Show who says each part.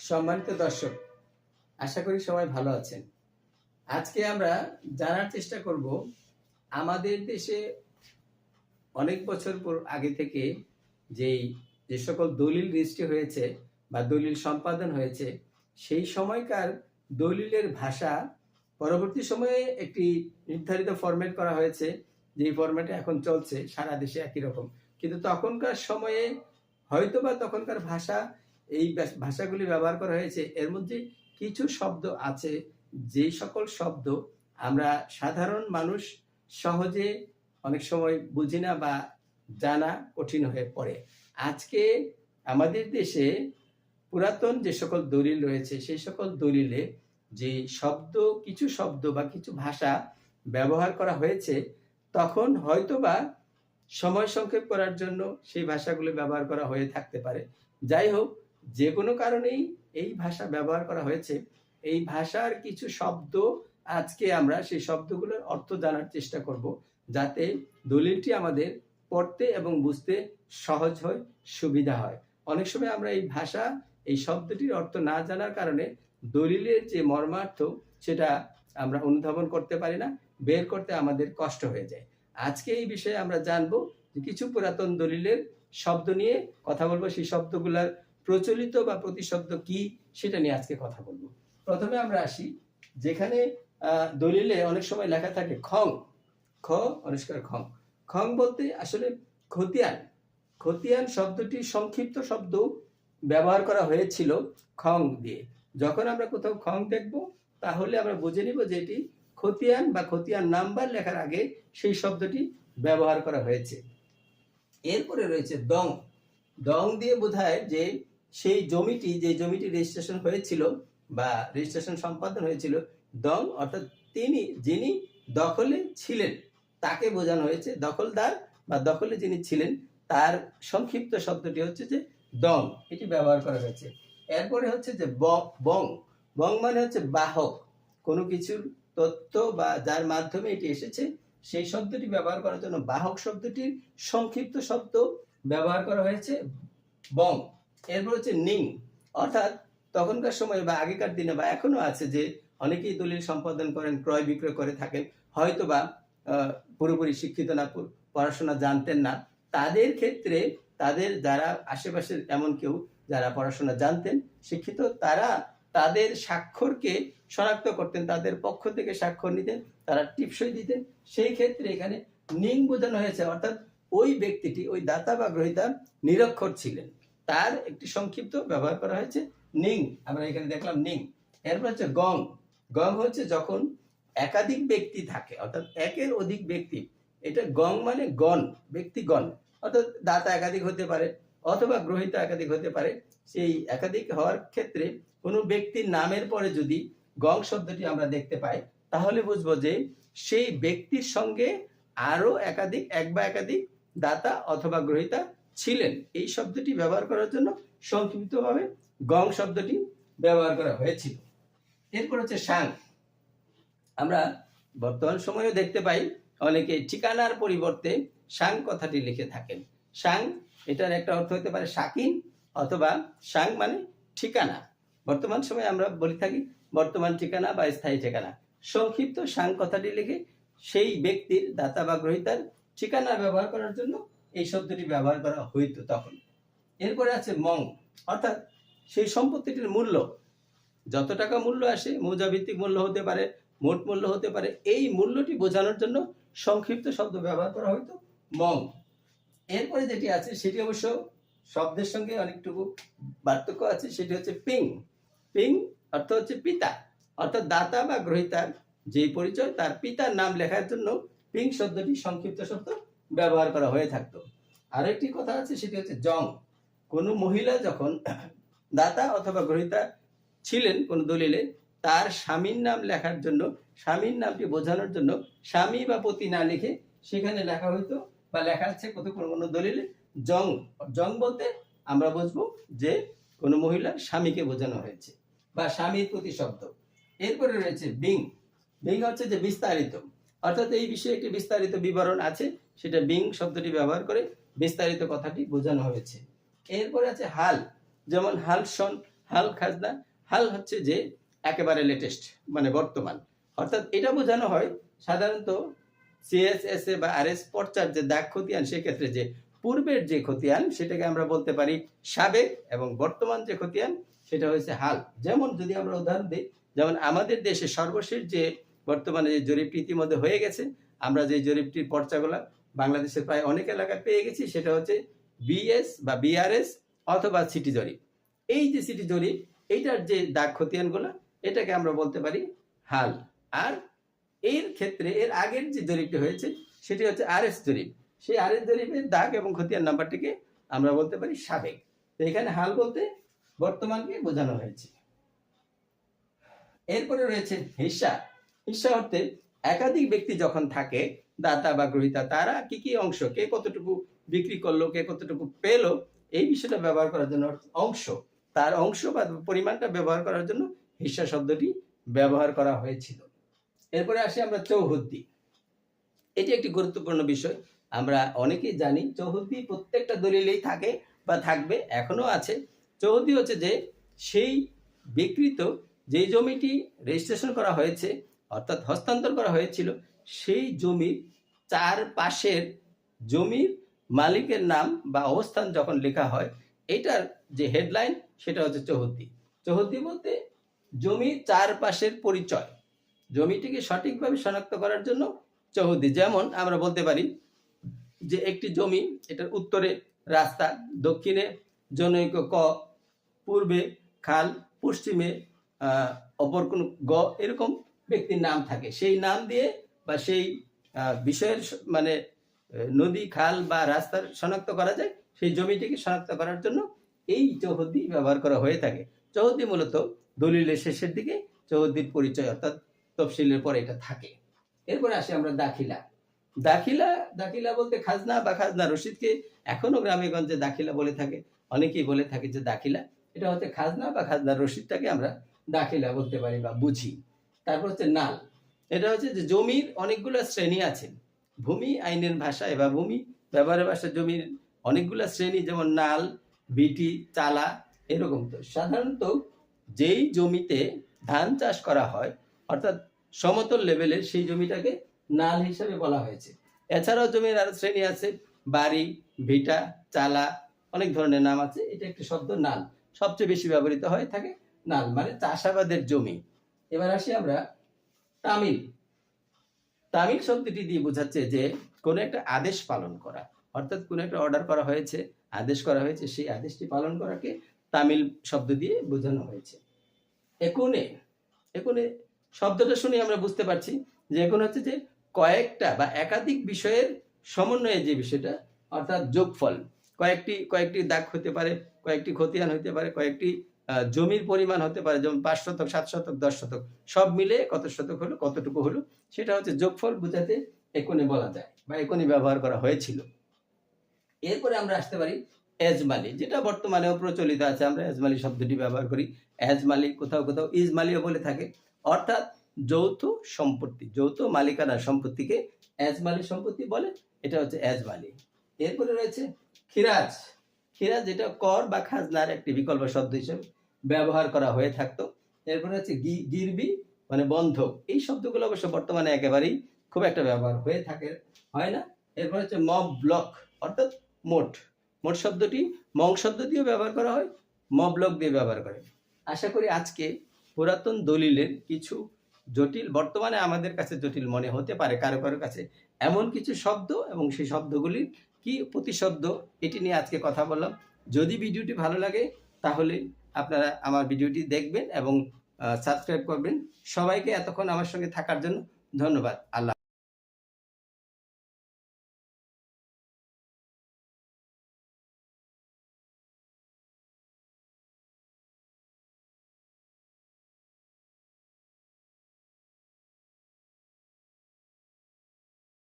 Speaker 1: সম্মানিত দর্শক, আশা করি সবাই ভালো আছেন। আজকে আমরা জানার চেষ্টা করব আমাদের দেশে অনেক বছর আগে থেকে যে সকল দলিল রেজিস্ট্রি হয়েছে বা দলিল সম্পাদন হয়েছে, সেই সময়কার দলিলের ভাষা পরবর্তী সময়ে একটি নির্ধারিত ফরম্যাট করা হয়েছে, যে ফরম্যাটে এখন চলছে সারা দেশে একই রকম। কিন্তু তখনকার সময়ে হয়তোবা তখনকার ভাষা, এই ভাষাগুলি ব্যবহার করা হয়েছে, এর মধ্যে কিছু শব্দ আছে যে সকল শব্দ আমরা সাধারণ মানুষ সহজে অনেক সময় বুঝি না বা জানা কঠিন হয়ে পড়ে। আজকে আমাদের দেশে পুরাতন যে সকল দলিল রয়েছে, সেই সকল দলিলে যে কিছু শব্দ বা কিছু ভাষা ব্যবহার করা হয়েছে, তখন হয়তোবা সময় সংক্ষেপ করার জন্য সেই ভাষাগুলো ব্যবহার করা হয়ে থাকতে পারে। যাই হোক, যে কোনো কারণেই এই ভাষা ব্যবহার করা হয়েছে, এই ভাষার কিছু শব্দ আজকে আমরা সেই শব্দগুলোর অর্থ জানার চেষ্টা করব, যাতে দলিলটি আমাদের পড়তে এবং বুঝতে সহজ হয়, সুবিধা হয়। অনেক সময় আমরা এই শব্দটির অর্থ না জানার কারণে দলিলের যে মর্মার্থ সেটা আমরা অনুধাবন করতে পারি না, বের করতে আমাদের কষ্ট হয়ে যায়। আজকে এই বিষয়ে আমরা জানবো যে কিছু পুরাতন দলিলের শব্দ নিয়ে কথা বলবো, সেই শব্দগুলার প্রচলিত বা প্রতিশব্দ কি সেটা নিয়ে আজকে কথা বলবো। প্রথমে আমরা আসি, যেখানে দলিলে অনেক সময় লেখা থাকে খং, খ অনুষ্কার খং। খং বলতে আসলে খতিয়ান। খতিয়ান শব্দটি সংক্ষিপ্ত শব্দ ব্যবহার করা হয়েছিল খং দিয়ে। যখন আমরা কোথাও খং দেখব, তাহলে আমরা বুঝে নিব যে এটি খতিয়ান বা খতিয়ান নাম্বার লেখার আগে সেই শব্দটি ব্যবহার করা হয়েছে। এরপরে রয়েছে দং। দং দিয়ে বোঝায় যে সেই জমিটি, যে জমিটি রেজিস্ট্রেশন হয়েছিল বা রেজিস্ট্রেশন সম্পাদন হয়েছিল, দং অর্থাৎ যিনি দখলে ছিলেন তাকে বোঝানো হয়েছে। দখলদার বা দখলে যিনি ছিলেন তার সংক্ষিপ্ত শব্দটি হচ্ছে যে দং, এটি ব্যবহার করা হয়েছে। এরপরে হচ্ছে যে বং। বং মানে হচ্ছে বাহক, কোনো কিছুর তথ্য বা যার মাধ্যমে এটি এসেছে সেই শব্দটি ব্যবহার করার জন্য বাহক শব্দটির সংক্ষিপ্ত শব্দ ব্যবহার করা হয়েছে বং। এরপর হচ্ছে নিং, অর্থাৎ তখনকার সময় বা আগেকার দিনে বা এখনো আছে যে অনেকেই দলিল সম্পাদন করেন, ক্রয় বিক্রয় করে থাকেন, হয়তো বা পুরোপুরি শিক্ষিত না, পড়াশোনা জানতেন না। তাদের ক্ষেত্রে তাদের যারা আশেপাশের এমন কেউ যারা পড়াশোনা জানতেন, শিক্ষিত, তারা তাদের স্বাক্ষরকে শনাক্ত করতেন, তাদের পক্ষ থেকে স্বাক্ষর নিতেন, তারা টিপসই দিতেন। সেই ক্ষেত্রে এখানে নিং বোঝানো হয়েছে, অর্থাৎ ওই ব্যক্তিটি, ওই দাতা বা গ্রহীতা নিরক্ষর ছিলেন, তার একটি সংক্ষিপ্ত ব্যবহার করা হয়েছে নিং। আমরা এখানে দেখলাম নিং। এরপর হচ্ছে গং। গং হচ্ছে যখন একাধিক ব্যক্তি থাকে, অর্থাৎ একের অধিক ব্যক্তি। এটা গং মানে গণ, ব্যক্তিগণ, অর্থাৎ দাতা একাধিক হতে পারে অথবা গ্রহীতা একাধিক হতে পারে। সেই একাধিক হওয়ার ক্ষেত্রে কোনো ব্যক্তির নামের পরে যদি গং শব্দটি আমরা দেখতে পাই, তাহলে বুঝবো যে সেই ব্যক্তির সঙ্গে আরো এক বা একাধিক দাতা অথবা গ্রহীতা ছিলেন। এই শব্দটি ব্যবহার করার জন্য সংক্ষিপ্তভাবে গং শব্দটি ব্যবহার করা হয়েছিল। এরপর হচ্ছে সাং। আমরা বর্তমান সময়েও দেখতে পাই অনেকে ঠিকানার পরিবর্তে সাং কথাটি লিখে থাকেন। সাং, এটার একটা অর্থ হতে পারে শাকিন অথবা সাং মানে ঠিকানা। বর্তমান সময়ে আমরা বলে থাকি বর্তমান ঠিকানা বা স্থায়ী ঠিকানা। সংক্ষিপ্ত সাং কথাটি লিখে সেই ব্যক্তির, দাতা বা গ্রহীতার ঠিকানা ব্যবহার করার জন্য এই শব্দটি ব্যবহার করা হইতো তখন। এরপরে আছে মং, অর্থাৎ সেই সম্পত্তিটির মূল্য, যত টাকা মূল্য আসে, মৌজাভিত্তিক মূল্য হতে পারে, মোট মূল্য হতে পারে, এই মূল্যটি বোঝানোর জন্য সংক্ষিপ্ত শব্দ ব্যবহার করা হইতো মং। এরপরে যেটি আছে সেটি অবশ্য শব্দের সঙ্গে অনেকটুকু পার্থক্য আছে, সেটি হচ্ছে পিং। পিং অর্থ হচ্ছে পিতা, অর্থাৎ দাতা বা গ্রহীতার যে পরিচয়, তার পিতার নাম লেখার জন্য পিং শব্দটি সংক্ষিপ্ত শব্দ ব্যবহার করা হয়ে থাকতো। আরেকটি কথা আছে, সেটি হচ্ছে জং। কোনো মহিলা যখন দাতা অথবা গ্রহীতা ছিলেন কোন দলিলে, তার স্বামীর নাম লেখার জন্য, স্বামীর নামটি বোঝানোর জন্য স্বামী বা পতি না লিখে সেখানে লেখা হইতো বা লেখা আছে কোনো দলিলে জং। জং বলতে আমরা বুঝবো যে কোনো মহিলার স্বামীকে বোঝানো হয়েছে বা স্বামীর প্রতিশব্দ। এরপরে রয়েছে বিং। বিং হচ্ছে যে বিস্তারিত, অর্থাৎ এই বিষয়ে একটি বিস্তারিত বিবরণ আছে, সেটা বিং শব্দটি ব্যবহার করে বিস্তারিত কথাটি বোঝানো হয়েছে। এরপরে আছে হাল, যেমন হাল হাল খাজনা, হাল হচ্ছে যে একেবারে লেটেস্ট, মানে বর্তমান। অর্থাৎ এটা বোঝানো হয় সাধারণত সিএসএস বা আরএস পর্চার যে দাগ খতিয়ান, সেক্ষেত্রে যে পূর্বের যে খতিয়ান সেটাকে আমরা বলতে পারি সাবেক, এবং বর্তমান যে খতিয়ান সেটা হচ্ছে হাল। যেমন যদি আমরা উদাহরণ দিই, যেমন আমাদের দেশে সর্বশেষ যে বর্তমানে যে জরিপটি ইতিমধ্যে হয়ে গেছে, আমরা যে জরিপটির পর্চাগুলা বাংলাদেশের প্রায় অনেক এলাকায় পেয়ে গেছি, সেটা হচ্ছে বিএস বা বিআরএস অথবা সিটি জরিপ। এই যে সিটি জরিপ, এইটার যে দাগ খতিয়ানগুলো, এটাকে আমরা বলতে পারি হাল। আর এর ক্ষেত্রে এর আগের যে জরিপটি হয়েছে সেটি হচ্ছে আরএস জরিপ। সেই আরএস জরিপের দাগ এবং খতিয়ান নাম্বারটিকে আমরা বলতে পারি সাবেক। তো এখানে হাল বলতে বর্তমানকে বোঝানো হয়েছে। এরপরে রয়েছে হিস্সা। হিস্সা অর্থে একাধিক ব্যক্তি যখন থাকে, দাতা বা গ্রহীতা, তারা কি কি অংশ, কে কতটুকু বিক্রি করলো, কে কতটুকু পেলো, এই বিষয়টা ব্যবহার করার জন্য অংশ, তার অংশ বা পরিমাণটা ব্যবহার করার জন্য হিস্সা শব্দটি ব্যবহার করা হয়েছিল। এরপরে আসি আমরা চৌহদ্দি। এটি একটি গুরুত্বপূর্ণ বিষয়। আমরা অনেকেই জানি চৌহদ্দি প্রত্যেকটা দলিলেই থাকে বা থাকবে, এখনো আছে। চৌহদ্দি হচ্ছে যে সেই বিকৃত যেই জমিটি রেজিস্ট্রেশন করা হয়েছে, অর্থাৎ হস্তান্তর করা হয়েছিল, সেই জমির চারপাশের জমির মালিকের নাম বা অবস্থান যখন লেখা হয়, এটার যে হেডলাইন সেটা হচ্ছে চৌহদ্দি। চৌহদ্দি বলতে জমির চারপাশের পরিচয়, জমিটিকে সঠিকভাবে শনাক্ত করার জন্য চৌহদ্দি। যেমন আমরা বলতে পারি যে একটি জমি, এটার উত্তরে রাস্তা, দক্ষিণে জনৈক ক, পূর্বে খাল, পশ্চিমে অপর কোন গ, এরকম ব্যক্তির নাম থাকে। সেই নাম দিয়ে বা সেই বিষয়ের মানে নদী, খাল বা রাস্তার শনাক্ত করা যায়, সেই জমিটিকে শনাক্ত করার জন্য এই চৌহদ্দি ব্যবহার করা হয়ে থাকে। চৌহদ্দি মূলত দলিলের শেষের দিকে চৌহদ্দির পরিচয়, অর্থাৎ তফসিলের পরে এটা থাকে। এরপরে আসি আমরা দাখিলা। দাখিলা, দাখিলা বলতে খাজনা বা খাজনা রসিদকে এখনো গ্রামে গঞ্জে দাখিলা বলে থাকে। অনেকেই বলে থাকে যে দাখিলা, এটা হচ্ছে খাজনা বা খাজনা রসিদটাকে আমরা দাখিলা বলতে পারি বা বুঝি। তারপর হচ্ছে নাল। এটা হচ্ছে যে জমির অনেকগুলো শ্রেণী আছে। ভূমি আইনের ভাষায় বা ভূমি ব্যবহারের ভাষায় জমির অনেকগুলো শ্রেণী, যেমন নাল, বিটি, চালা, এরকম। তো সাধারণত যেই জমিতে ধান চাষ করা হয়, অর্থাৎ সমতল লেভেলের, সেই জমিটাকে নাল হিসাবে বলা হয়েছে। এছাড়াও জমির আরো শ্রেণী আছে, বাড়ি, ভিটা, চালা, অনেক ধরনের নাম আছে। এটা একটি শব্দ নাল, সবচেয়ে বেশি ব্যবহৃত হয়ে থাকে নাল, মানে চাষাবাদের জমি। এবার আসি আমরা তামিল। তামিল শব্দটি দিয়ে বোঝাচ্ছে যে কোনো একটা আদেশ পালন করা, অর্থাৎ কোনো একটা অর্ডার করা হয়েছে, আদেশ করা হয়েছে, সেই আদেশটি পালন করাকে তামিল শব্দ দিয়ে বোঝানো হয়েছে। একুনে, একুনে শব্দটা শুনে আমরা বুঝতে পারছি যে এখন হচ্ছে যে কয়েকটা বা একাধিক বিষয়ের সমন্বয়ে যে বিষয়টা, অর্থাৎ যোগফল। কয়েকটি দাগ হতে পারে, কয়েকটি খতিয়ান হতে পারে, কয়েকটি জমির পরিমাণ হতে পারে, যেমন 5 শতক, 7 শতক, 10 শতক, সব মিলে কত শতক হলো, কতটুকু হলো, সেটা হচ্ছে যোগফল বোঝাতে একুনে বলা যায় বা একুনে ব্যবহার করা হয়েছিল। এরপরে আমরা আসতে পারি এজমালি, যেটা বর্তমানেও প্রচলিত আছে। আমরা এজমালি শব্দটি ব্যবহার করি। এজমালি, কোথাও কোথাও ইজমালিও বলে থাকে, অর্থাৎ যৌথ সম্পত্তি, যৌথ মালিকানার সম্পত্তিকে এজমালি সম্পত্তি বলে। এটা হচ্ছে এজমালি। এরপরে রয়েছে খিরাজ। খিরাজ, যেটা কর বা খাজনার একটি বিকল্প শব্দ হিসেবে ব্যবহার করা হয়ে থাকতো। এরপরে হচ্ছে গিরবি, মানে বন্ধক। এই শব্দগুলো অবশ্য বর্তমানে একেবারেই খুব একটা ব্যবহার হয়ে থাকে, হয় না। এরপর হচ্ছে মব ব্লক, অর্থাৎ মোট। মোট শব্দটি মং শব্দ দিয়েও ব্যবহার করা হয়, মবলক দিয়ে ব্যবহার করে। আশা করি আজকে পুরাতন দলিলের কিছু জটিল, বর্তমানে আমাদের কাছে জটিল মনে হতে পারে কারো কারো কাছে, এমন কিছু শব্দ এবং সেই শব্দগুলির কি প্রতিশব্দ, এটি নিয়ে আজকে কথা বললাম। যদি ভিডিওটি ভালো লাগে তাহলে আপনারা আমার ভিডিওটি দেখবেন এবং সাবস্ক্রাইব করবেন। সবাইকে এতক্ষণ আমার সঙ্গে থাকার জন্য ধন্যবাদ। আল্লাহ।